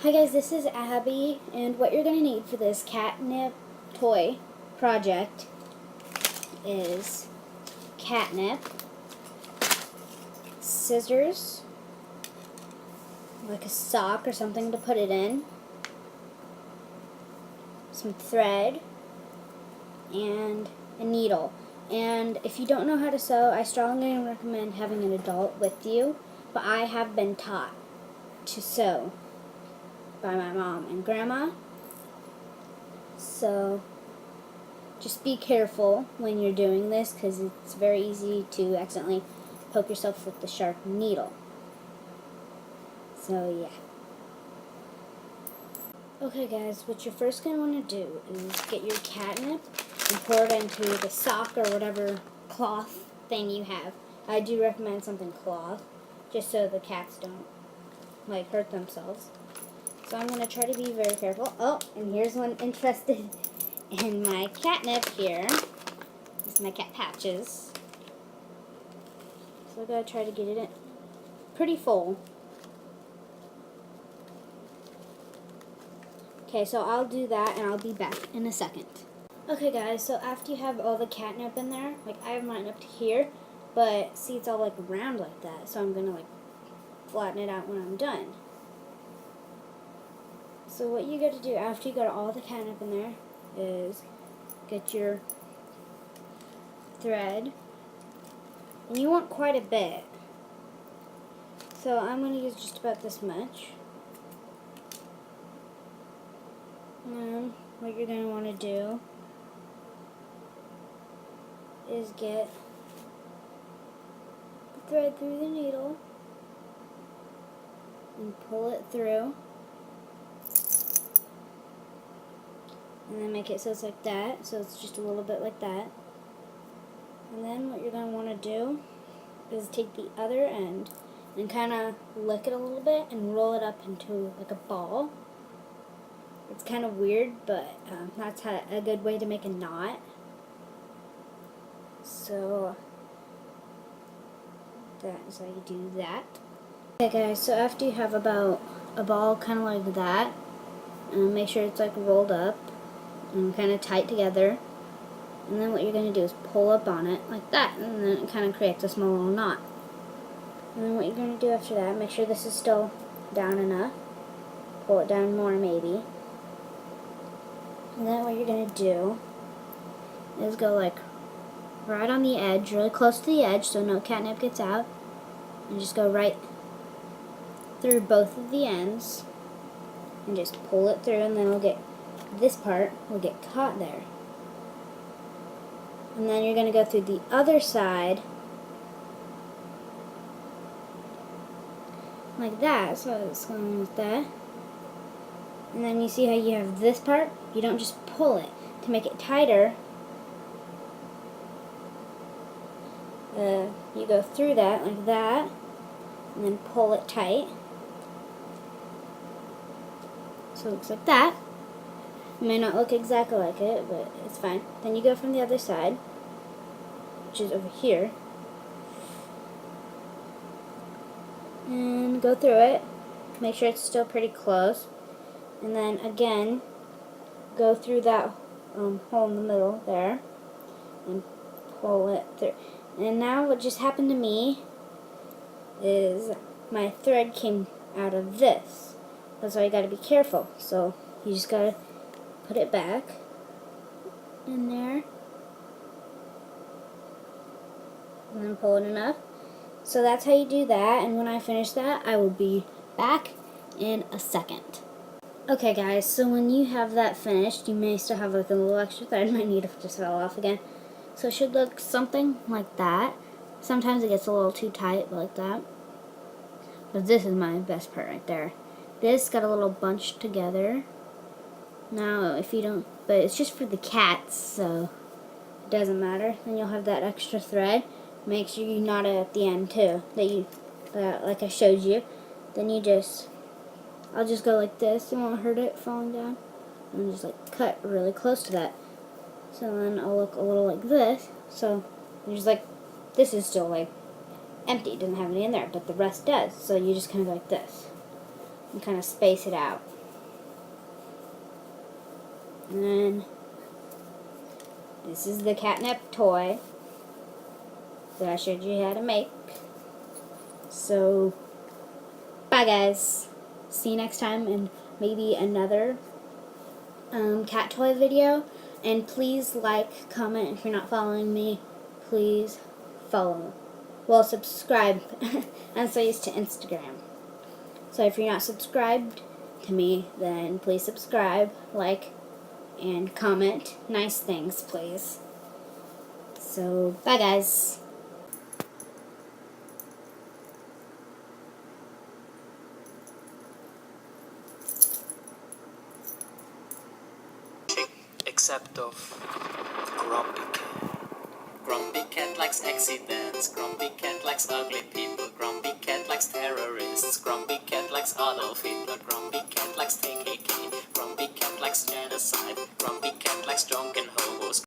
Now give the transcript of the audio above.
Hi guys, this is Abby, and what you're going to need for this catnip toy project is catnip, scissors, like a sock or something to put it in, some thread, and a needle. And if you don't know how to sew, I strongly recommend having an adult with you, but I have been taught to sew by my mom and grandma, so just be careful when you're doing this because it's very easy to accidentally poke yourself with the sharp needle. So yeah. Okay guys, what you're first going to want to do is get your catnip and pour it into the sock or whatever cloth thing you have. I do recommend something cloth just so the cats don't hurt themselves. So I'm going to try to be very careful. Oh, and here's one interested in my catnip here. This is my cat Patches. So I gotta try to get it in pretty full. Okay, so I'll do that and I'll be back in a second. Okay guys, so after you have all the catnip in there, I have mine up to here, but see it's all round like that, so I'm gonna flatten it out when I'm done. So what you gotta do after you got all the catnip in there is get your thread, and you want quite a bit. So I'm going to use just about this much. And what you're going to want to do is get the thread through the needle and pull it through. And then make it so it's like that, so it's just a little bit like that. And then what you're going to want to do is take the other end and kind of lick it a little bit and roll it up into a ball. It's kind of weird, but that's a good way to make a knot. So that is how you do that. Okay guys, so after you have about a ball kind of like that, make sure it's rolled up and kind of tight together. And then what you're going to do is pull up on it like that, and then it kind of creates a small little knot. And then what you're going to do after that, make sure this is still down enough. Pull it down more maybe. And then what you're going to do is go right on the edge, really close to the edge so no catnip gets out. And just go right through both of the ends. And just pull it through, and then this part will get caught there. And then you're going to go through the other side like that, so it's going like that. And then you see how you have this part? You don't just pull it. To make it tighter, you go through that like that, and then pull it tight. So it looks like that. It may not look exactly like it, but it's fine. Then you go from the other side, which is over here, and go through it. Make sure it's still pretty close. And then again, go through that hole in the middle there, and pull it through. And now what just happened to me is my thread came out of this. That's why you gotta be careful. So you just gotta put it back in there and then pull it enough. So that's how you do that, and when I finish that, I will be back in a second. Okay guys, so when you have that finished, you may still have a little extra thread. My needle just fell off again. So it should look something like that. Sometimes it gets a little too tight, but like that. But this is my best part right there. This got a little bunched together. Now, if you don't, but it's just for the cats, so it doesn't matter. Then you'll have that extra thread. Make sure you knot it at the end too, like I showed you. Then I'll just go like this. It won't hurt it falling down. And just cut really close to that. So then I'll look a little like this. So there's this is still empty. It doesn't have any in there, but the rest does. So you just kind of go like this. and kind of space it out. And then this is the catnip toy that I showed you how to make. So, bye guys. See you next time in maybe another cat toy video. And please like, comment. If you're not following me, please follow. Well, subscribe. I'm so used to Instagram. So if you're not subscribed to me, then please subscribe, like, and comment nice things, please. So, bye guys. Except of Grumpy Cat. Grumpy Cat likes accidents. Grumpy Cat likes ugly people. Grumpy Cat likes terrorists. Grumpy Cat likes Adolf Hitler. Grumpy Cat likes KKK. Grumpy Cat likes genocide. Grumpy Cat likes drunken hobos.